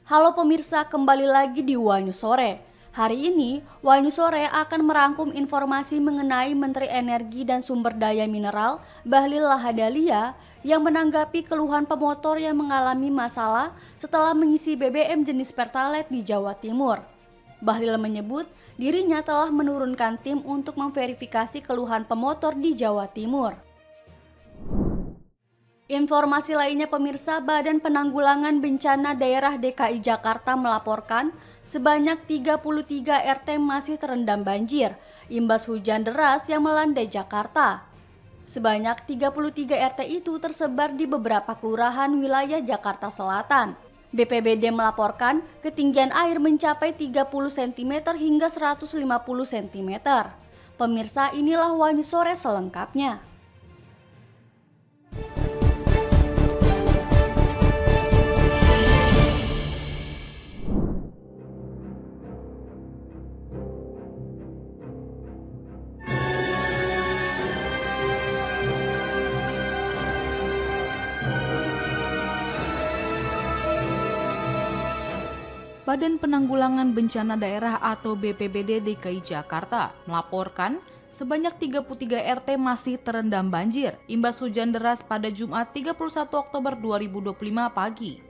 Halo pemirsa, kembali lagi di Wanyu Sore. Hari ini, Wanyu Sore akan merangkum informasi mengenai Menteri Energi dan Sumber Daya Mineral Bahlil Lahadalia yang menanggapi keluhan pemotor yang mengalami masalah setelah mengisi BBM jenis Pertalite di Jawa Timur. Bahlil menyebut dirinya telah menurunkan tim untuk memverifikasi keluhan pemotor di Jawa Timur. Informasi lainnya pemirsa, Badan Penanggulangan Bencana Daerah DKI Jakarta melaporkan sebanyak 33 RT masih terendam banjir imbas hujan deras yang melandai Jakarta. Sebanyak 33 RT itu tersebar di beberapa kelurahan wilayah Jakarta Selatan. BPBD melaporkan ketinggian air mencapai 30 cm hingga 150 cm. Pemirsa, inilah Wanyu Sore selengkapnya. Badan Penanggulangan Bencana Daerah atau BPBD DKI Jakarta melaporkan sebanyak 33 RT masih terendam banjir imbas hujan deras pada Jumat 31 Oktober 2025 pagi.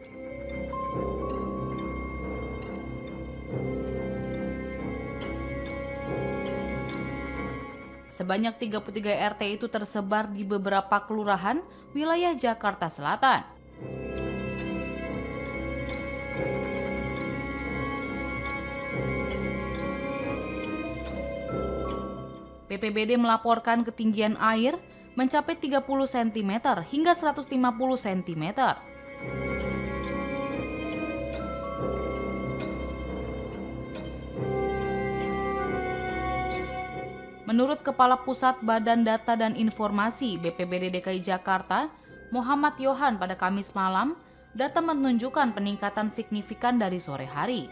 Sebanyak 33 RT itu tersebar di beberapa kelurahan wilayah Jakarta Selatan. BPBD melaporkan ketinggian air mencapai 30 cm hingga 150 cm. Menurut Kepala Pusat Badan Data dan Informasi BPBD DKI Jakarta, Muhammad Yohan, pada Kamis malam, data menunjukkan peningkatan signifikan dari sore hari.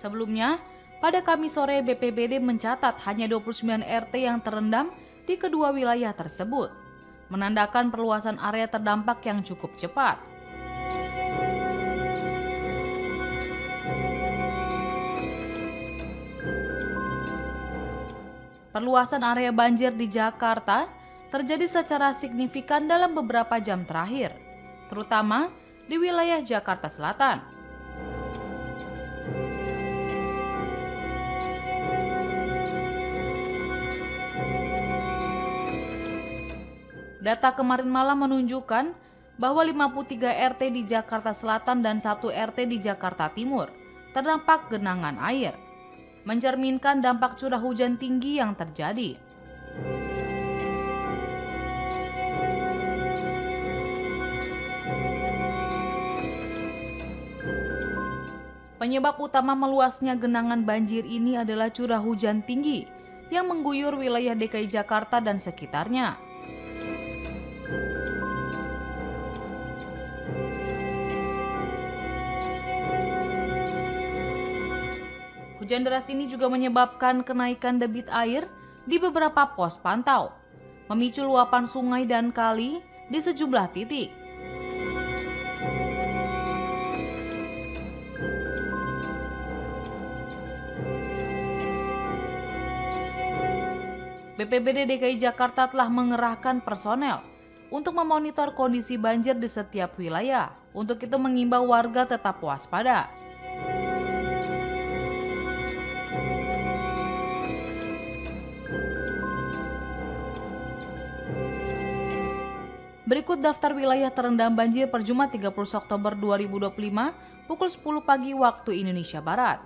Sebelumnya, pada Kamis sore BPBD mencatat hanya 29 RT yang terendam di kedua wilayah tersebut, menandakan perluasan area terdampak yang cukup cepat. Perluasan area banjir di Jakarta terjadi secara signifikan dalam beberapa jam terakhir, terutama di wilayah Jakarta Selatan. Data kemarin malam menunjukkan bahwa 53 RT di Jakarta Selatan dan 1 RT di Jakarta Timur terdampak genangan air, mencerminkan dampak curah hujan tinggi yang terjadi. Penyebab utama meluasnya genangan banjir ini adalah curah hujan tinggi yang mengguyur wilayah DKI Jakarta dan sekitarnya. Hujan deras ini juga menyebabkan kenaikan debit air di beberapa pos pantau, memicu luapan sungai dan kali di sejumlah titik. BPBD DKI Jakarta telah mengerahkan personel untuk memonitor kondisi banjir di setiap wilayah. Untuk itu mengimbau warga tetap waspada. Berikut daftar wilayah terendam banjir per Jumat 30 Oktober 2025 pukul 10 pagi waktu Indonesia Barat.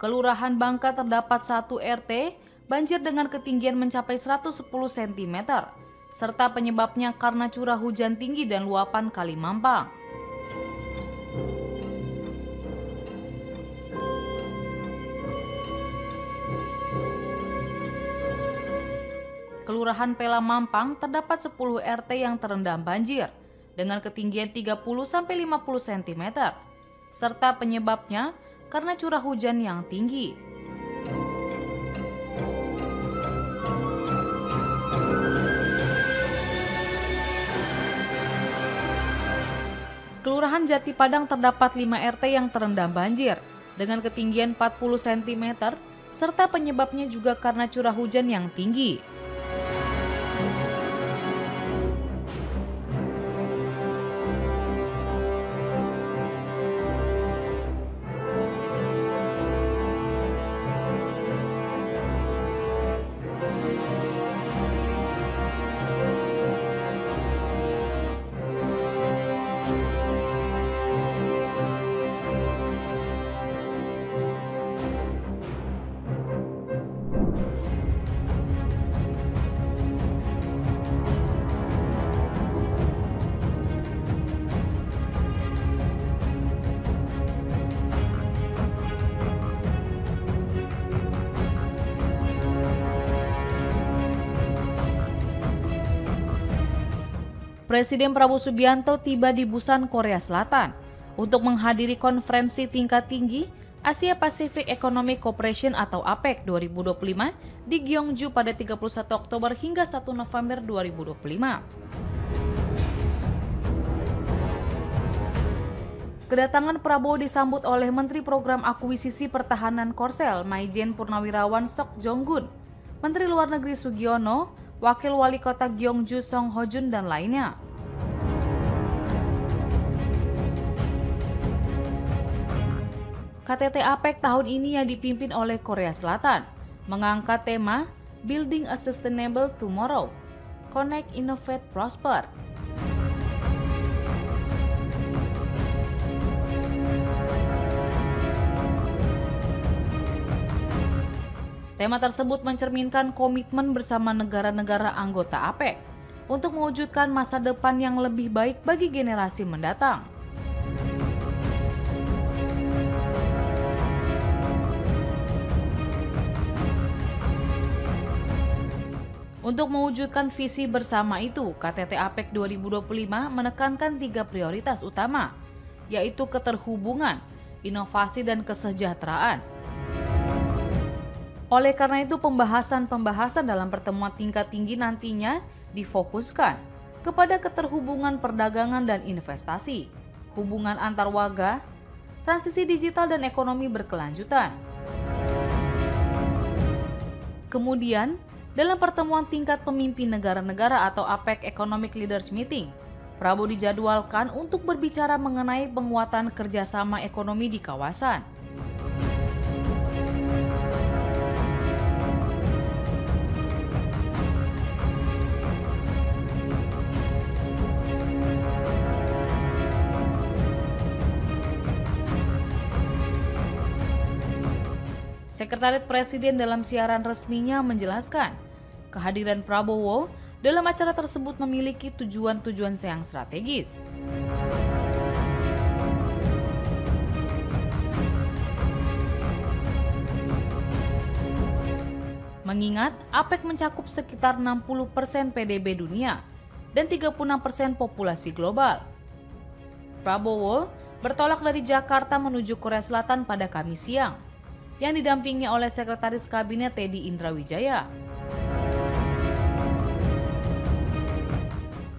Kelurahan Bangka terdapat 1 RT banjir dengan ketinggian mencapai 110 cm, serta penyebabnya karena curah hujan tinggi dan luapan Kali Mampang. Kelurahan Pela Mampang terdapat 10 RT yang terendam banjir dengan ketinggian 30-50 cm, serta penyebabnya karena curah hujan yang tinggi. Kelurahan Jati Padang terdapat 5 RT yang terendam banjir dengan ketinggian 40 cm, serta penyebabnya juga karena curah hujan yang tinggi. Presiden Prabowo Subianto tiba di Busan, Korea Selatan untuk menghadiri konferensi tingkat tinggi Asia Pacific Economic Cooperation atau APEC 2025 di Gyeongju pada 31 Oktober hingga 1 November 2025. Kedatangan Prabowo disambut oleh Menteri Program Akuisisi Pertahanan Korsel Maijen Purnawirawan Sok Jonggun, Menteri Luar Negeri Sugiono, Wakil Wali Kota Gyeongju Song Hojun, dan lainnya. KTT APEC tahun ini yang dipimpin oleh Korea Selatan mengangkat tema Building a Sustainable Tomorrow, Connect, Innovate, Prosper. Tema tersebut mencerminkan komitmen bersama negara-negara anggota APEC untuk mewujudkan masa depan yang lebih baik bagi generasi mendatang. Untuk mewujudkan visi bersama itu, KTT APEC 2025 menekankan 3 prioritas utama, yaitu keterhubungan, inovasi, dan kesejahteraan. Oleh karena itu, pembahasan dalam pertemuan tingkat tinggi nantinya difokuskan kepada keterhubungan perdagangan dan investasi, hubungan antar warga, transisi digital, dan ekonomi berkelanjutan. Kemudian, dalam pertemuan tingkat pemimpin negara-negara atau APEC Economic Leaders Meeting, Prabowo dijadwalkan untuk berbicara mengenai penguatan kerjasama ekonomi di kawasan. Sekretariat Presiden dalam siaran resminya menjelaskan, kehadiran Prabowo dalam acara tersebut memiliki tujuan-tujuan yang strategis. Mengingat APEC mencakup sekitar 60% PDB dunia dan 36% populasi global. Prabowo bertolak dari Jakarta menuju Korea Selatan pada Kamis siang, yang didampingi oleh Sekretaris Kabinet Teddy Indrawijaya.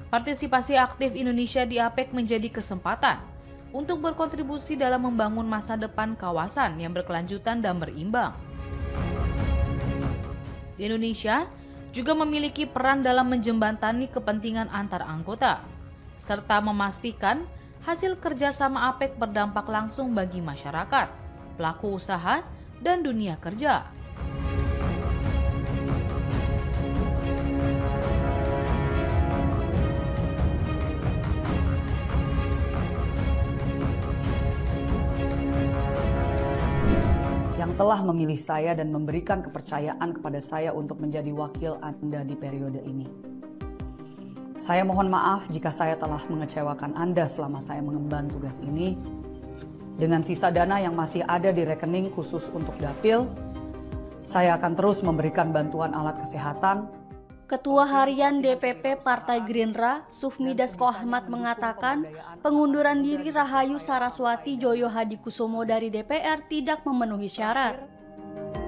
Partisipasi aktif Indonesia di APEC menjadi kesempatan untuk berkontribusi dalam membangun masa depan kawasan yang berkelanjutan dan berimbang. Indonesia juga memiliki peran dalam menjembatani kepentingan antar anggota, serta memastikan hasil kerjasama APEC berdampak langsung bagi masyarakat, pelaku usaha, dan dunia kerja. Yang telah memilih saya dan memberikan kepercayaan kepada saya untuk menjadi wakil Anda di periode ini. Saya mohon maaf jika saya telah mengecewakan Anda selama saya mengemban tugas ini. Dengan sisa dana yang masih ada di rekening khusus untuk dapil, saya akan terus memberikan bantuan alat kesehatan, Ketua Harian DPP Partai Gerindra, Sufmi Dasko Ahmad mengatakan pengunduran diri Rahayu Saraswati Joyo Hadikusumo dari DPR tidak memenuhi syarat.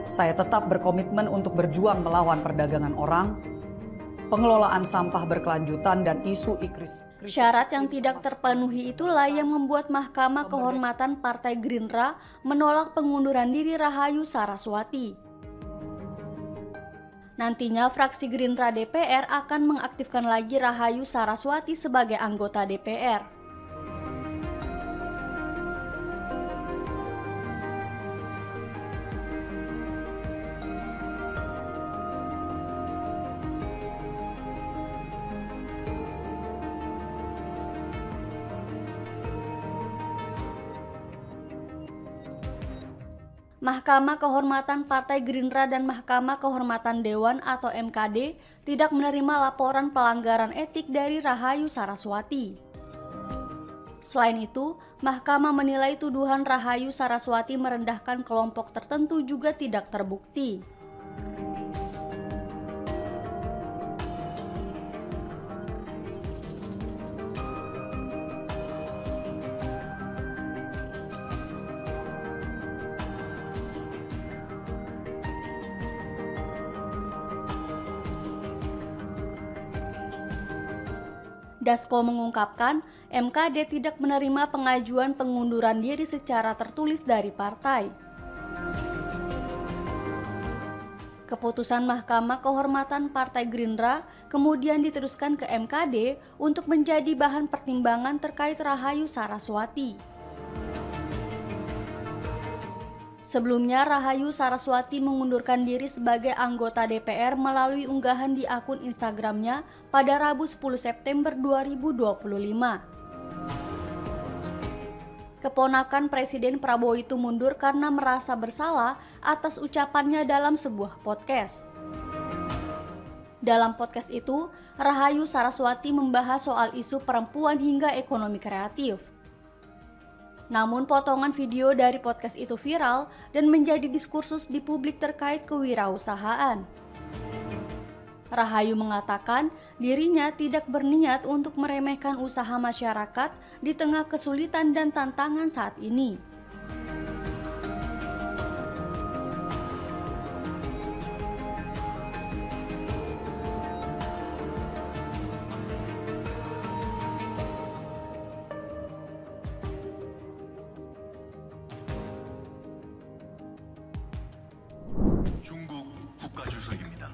Saya tetap berkomitmen untuk berjuang melawan perdagangan orang, pengelolaan sampah berkelanjutan, dan isu krisis. Syarat yang tidak terpenuhi itulah yang membuat Mahkamah Kehormatan Partai Gerindra menolak pengunduran diri Rahayu Saraswati. Nantinya fraksi Gerindra DPR akan mengaktifkan lagi Rahayu Saraswati sebagai anggota DPR. Mahkamah Kehormatan Partai Gerindra dan Mahkamah Kehormatan Dewan atau MKD tidak menerima laporan pelanggaran etik dari Rahayu Saraswati. Selain itu, Mahkamah menilai tuduhan Rahayu Saraswati merendahkan kelompok tertentu juga tidak terbukti. Dasko mengungkapkan, MKD tidak menerima pengajuan pengunduran diri secara tertulis dari partai. Keputusan Mahkamah Kehormatan Partai Gerindra kemudian diteruskan ke MKD untuk menjadi bahan pertimbangan terkait Rahayu Saraswati. Sebelumnya, Rahayu Saraswati mengundurkan diri sebagai anggota DPR melalui unggahan di akun Instagramnya pada Rabu 10 September 2025. Keponakan Presiden Prabowo itu mundur karena merasa bersalah atas ucapannya dalam sebuah podcast. Dalam podcast itu, Rahayu Saraswati membahas soal isu perempuan hingga ekonomi kreatif. Namun potongan video dari podcast itu viral dan menjadi diskursus di publik terkait kewirausahaan. Rahayu mengatakan dirinya tidak berniat untuk meremehkan usaha masyarakat di tengah kesulitan dan tantangan saat ini. 중국 국가주석입니다.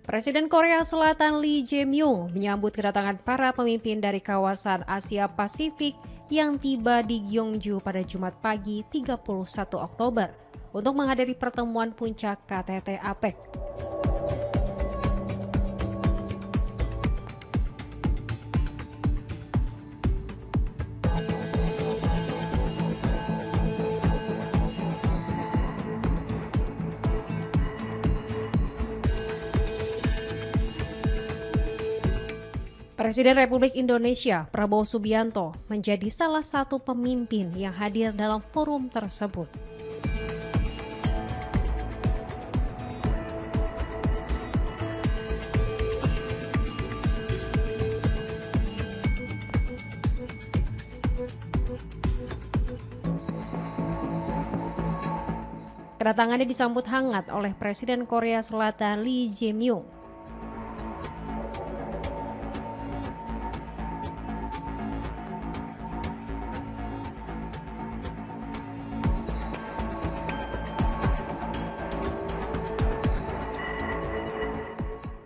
Presiden Korea Selatan Lee Jae-myung menyambut kedatangan para pemimpin dari kawasan Asia Pasifik yang tiba di Gyeongju pada Jumat pagi 31 Oktober untuk menghadiri pertemuan puncak KTT APEC. Presiden Republik Indonesia Prabowo Subianto menjadi salah satu pemimpin yang hadir dalam forum tersebut. Kedatangannya disambut hangat oleh Presiden Korea Selatan Lee Jae-myung.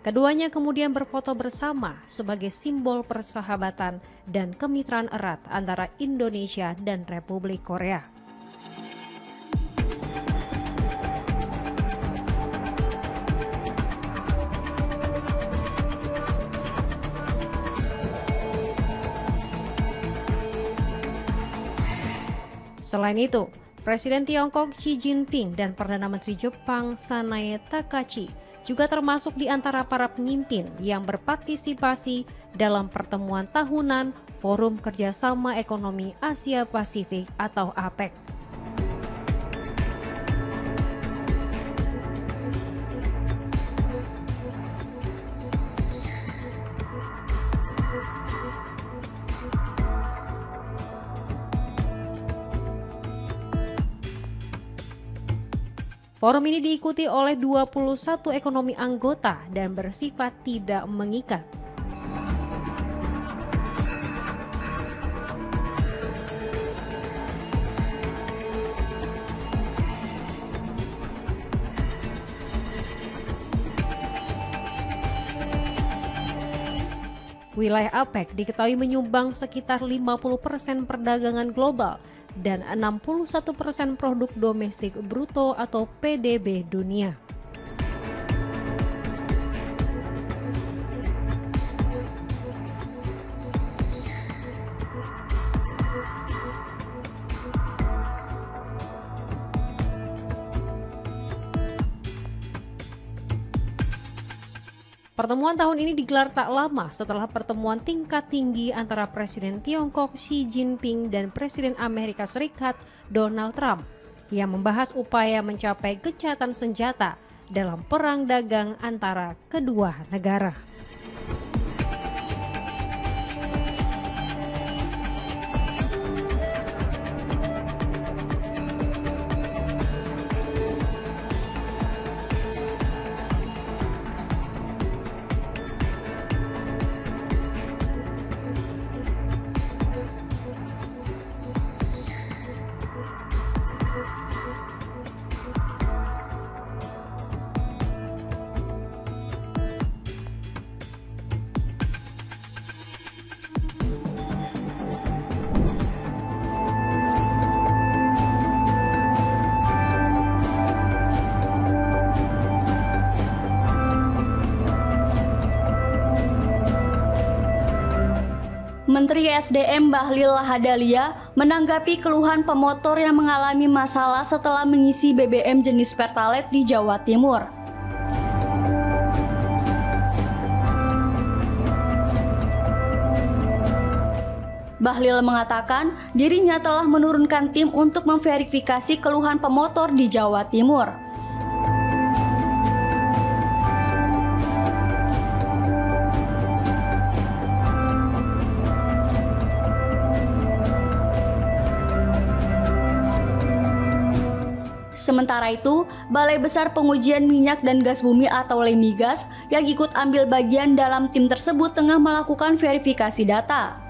Keduanya kemudian berfoto bersama sebagai simbol persahabatan dan kemitraan erat antara Indonesia dan Republik Korea. Selain itu, Presiden Tiongkok Xi Jinping dan Perdana Menteri Jepang Sanae Takahashi juga termasuk di antara para pemimpin yang berpartisipasi dalam pertemuan tahunan Forum Kerjasama Ekonomi Asia Pasifik atau APEC. Forum ini diikuti oleh 21 ekonomi anggota dan bersifat tidak mengikat. Wilayah APEC diketahui menyumbang sekitar 50% perdagangan global dan 61% produk domestik bruto atau PDB dunia. Pertemuan tahun ini digelar tak lama setelah pertemuan tingkat tinggi antara Presiden Tiongkok Xi Jinping dan Presiden Amerika Serikat Donald Trump yang membahas upaya mencapai gencatan senjata dalam perang dagang antara kedua negara. Menteri SDM Bahlil Lahadalia menanggapi keluhan pemotor yang mengalami masalah setelah mengisi BBM jenis Pertalite di Jawa Timur. Bahlil mengatakan dirinya telah menurunkan tim untuk memverifikasi keluhan pemotor di Jawa Timur. Sementara itu, Balai Besar Pengujian Minyak dan Gas Bumi atau LEMIGAS yang ikut ambil bagian dalam tim tersebut tengah melakukan verifikasi data.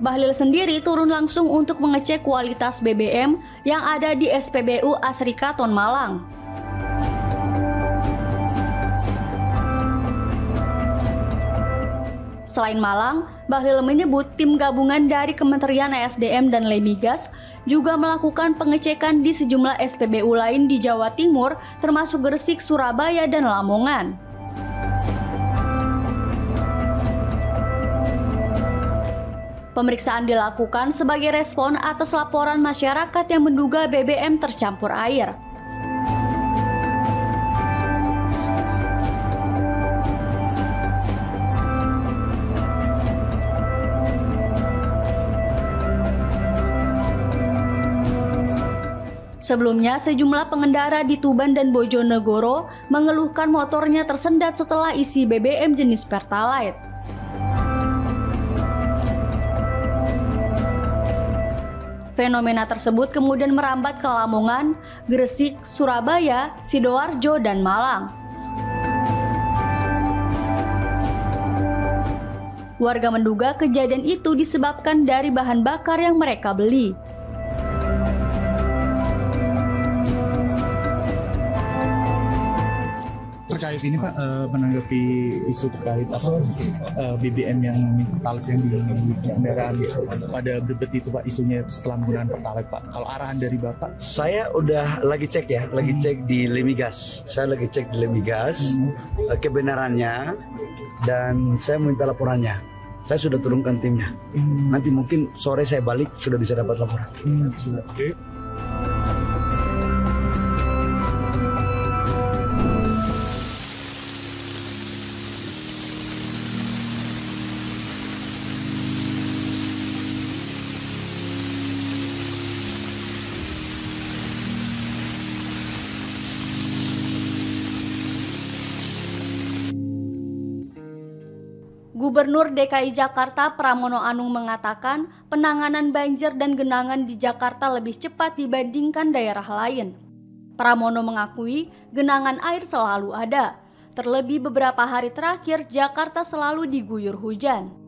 Bahlil sendiri turun langsung untuk mengecek kualitas BBM yang ada di SPBU Asrikaton Malang. Selain Malang, Bahlil menyebut tim gabungan dari Kementerian ESDM dan LEMIGAS juga melakukan pengecekan di sejumlah SPBU lain di Jawa Timur, termasuk Gresik, Surabaya, dan Lamongan. Pemeriksaan dilakukan sebagai respon atas laporan masyarakat yang menduga BBM tercampur air. Sebelumnya, sejumlah pengendara di Tuban dan Bojonegoro mengeluhkan motornya tersendat setelah isi BBM jenis Pertalite. Fenomena tersebut kemudian merambat ke Lamongan, Gresik, Surabaya, Sidoarjo, dan Malang. Warga menduga kejadian itu disebabkan dari bahan bakar yang mereka beli. Terkait ini Pak, menanggapi isu terkait BBM yang Pertalite yang di kendaraan pada berbet itu Pak, isunya setelah menggunakan Pertalite Pak, kalau arahan dari Bapak? Saya udah lagi cek ya, lagi cek di LEMIGAS. Saya lagi cek di LEMIGAS kebenarannya dan saya minta laporannya. Saya sudah turunkan timnya. Nanti mungkin sore saya balik sudah bisa dapat laporan. Oke. Gubernur DKI Jakarta Pramono Anung mengatakan penanganan banjir dan genangan di Jakarta lebih cepat dibandingkan daerah lain. Pramono mengakui genangan air selalu ada, terlebih beberapa hari terakhir Jakarta selalu diguyur hujan.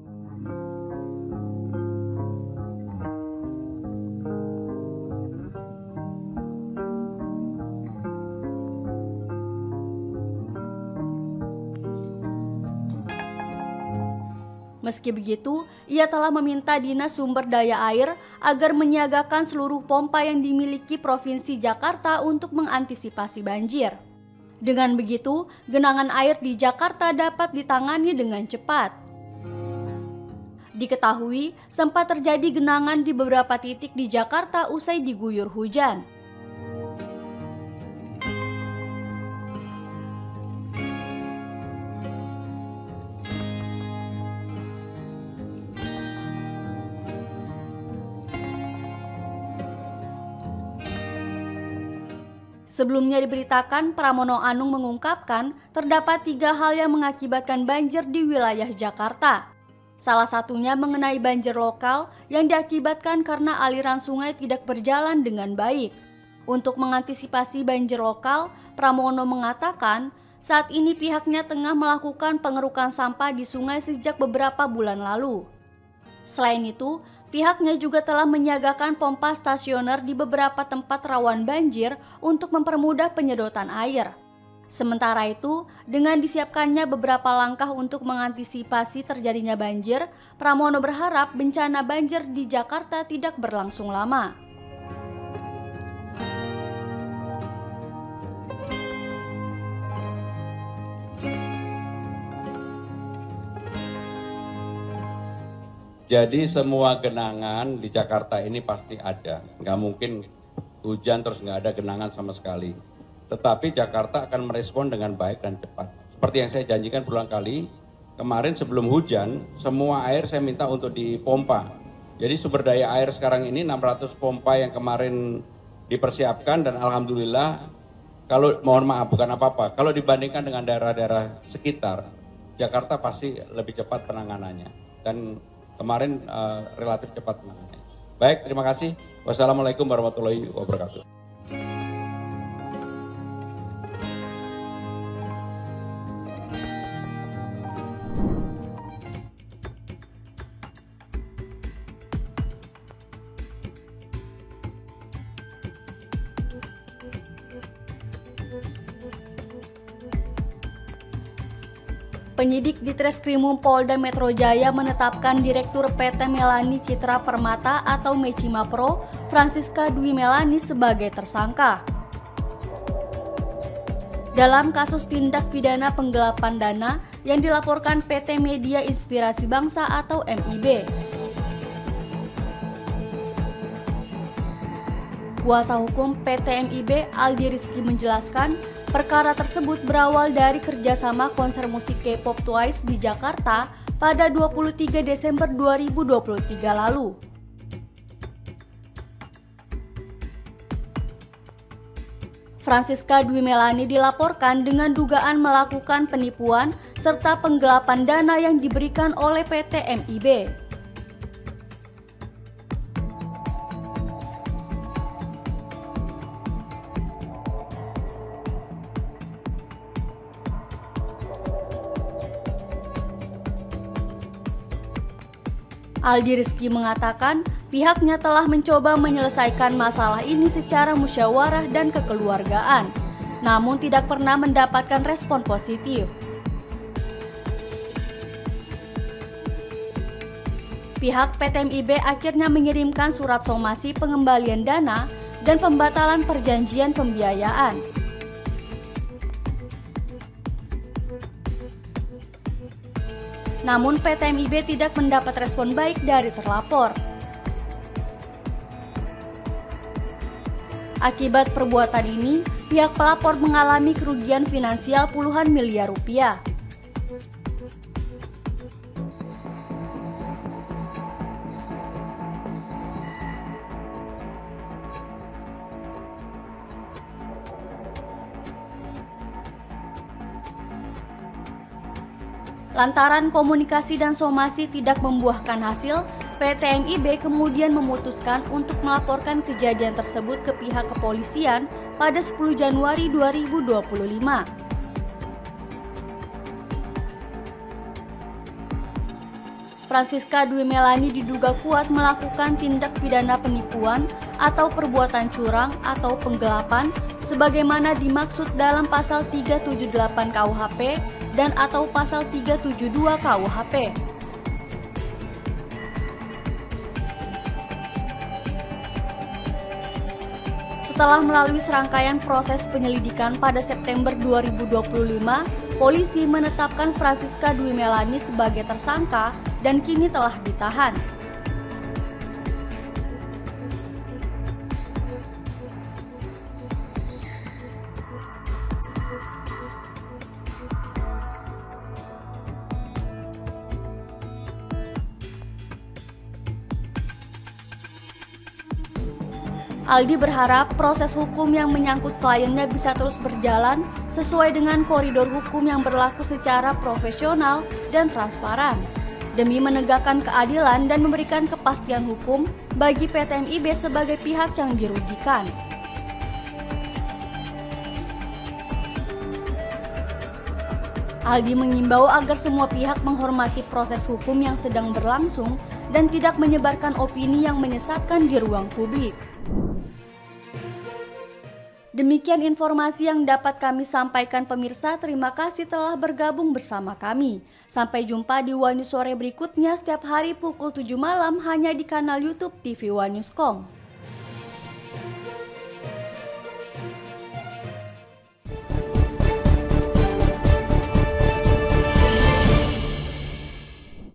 Meski begitu, ia telah meminta Dinas Sumber Daya Air agar menyiagakan seluruh pompa yang dimiliki Provinsi Jakarta untuk mengantisipasi banjir. Dengan begitu, genangan air di Jakarta dapat ditangani dengan cepat. Diketahui, sempat terjadi genangan di beberapa titik di Jakarta usai diguyur hujan. Sebelumnya diberitakan, Pramono Anung mengungkapkan terdapat 3 hal yang mengakibatkan banjir di wilayah Jakarta. Salah satunya mengenai banjir lokal yang diakibatkan karena aliran sungai tidak berjalan dengan baik. Untuk mengantisipasi banjir lokal, Pramono mengatakan saat ini pihaknya tengah melakukan pengerukan sampah di sungai sejak beberapa bulan lalu. Selain itu, pihaknya juga telah menyiagakan pompa stasioner di beberapa tempat rawan banjir untuk mempermudah penyedotan air. Sementara itu, dengan disiapkannya beberapa langkah untuk mengantisipasi terjadinya banjir, Pramono berharap bencana banjir di Jakarta tidak berlangsung lama. Jadi semua genangan di Jakarta ini pasti ada. Nggak mungkin hujan terus nggak ada genangan sama sekali. Tetapi Jakarta akan merespon dengan baik dan cepat. Seperti yang saya janjikan berulang kali, kemarin sebelum hujan, semua air saya minta untuk dipompa. Jadi sumber daya air sekarang ini 600 pompa yang kemarin dipersiapkan dan alhamdulillah, kalau mohon maaf bukan apa-apa, kalau dibandingkan dengan daerah-daerah sekitar, Jakarta pasti lebih cepat penanganannya. Dan kemarin relatif cepat penanganannya. Baik, terima kasih. Wassalamualaikum warahmatullahi wabarakatuh. Penyidik di Treskrimum Polda Metro Jaya menetapkan Direktur PT Melani Citra Permata atau Mecima Pro, Francisca Dwi Melani sebagai tersangka. Dalam kasus tindak pidana penggelapan dana yang dilaporkan PT Media Inspirasi Bangsa atau MIB. Kuasa hukum PT MIB Aldi Rizky menjelaskan, perkara tersebut berawal dari kerjasama konser musik K-pop Twice di Jakarta pada 23 Desember 2023 lalu. Francisca Dwi Melani dilaporkan dengan dugaan melakukan penipuan serta penggelapan dana yang diberikan oleh PT MIB. Aldi Rizky mengatakan pihaknya telah mencoba menyelesaikan masalah ini secara musyawarah dan kekeluargaan, namun tidak pernah mendapatkan respon positif. Pihak PT MIB akhirnya mengirimkan surat somasi pengembalian dana dan pembatalan perjanjian pembiayaan. Namun PT MIB tidak mendapat respon baik dari terlapor. Akibat perbuatan ini, pihak pelapor mengalami kerugian finansial puluhan miliar rupiah. Lantaran komunikasi dan somasi tidak membuahkan hasil, PT MIB kemudian memutuskan untuk melaporkan kejadian tersebut ke pihak kepolisian pada 10 Januari 2025. Francisca Dwi Melani diduga kuat melakukan tindak pidana penipuan atau perbuatan curang atau penggelapan sebagaimana dimaksud dalam pasal 378 KUHP dan atau pasal 372 KUHP. Setelah melalui serangkaian proses penyelidikan pada September 2025, polisi menetapkan Francisca Dwi Melani sebagai tersangka dan kini telah ditahan. Aldi berharap proses hukum yang menyangkut kliennya bisa terus berjalan sesuai dengan koridor hukum yang berlaku secara profesional dan transparan, demi menegakkan keadilan dan memberikan kepastian hukum bagi PT MIB sebagai pihak yang dirugikan. Aldi mengimbau agar semua pihak menghormati proses hukum yang sedang berlangsung dan tidak menyebarkan opini yang menyesatkan di ruang publik. Demikian informasi yang dapat kami sampaikan pemirsa, terima kasih telah bergabung bersama kami. Sampai jumpa di One News sore berikutnya setiap hari pukul 7 malam hanya di kanal YouTube TV One News.com.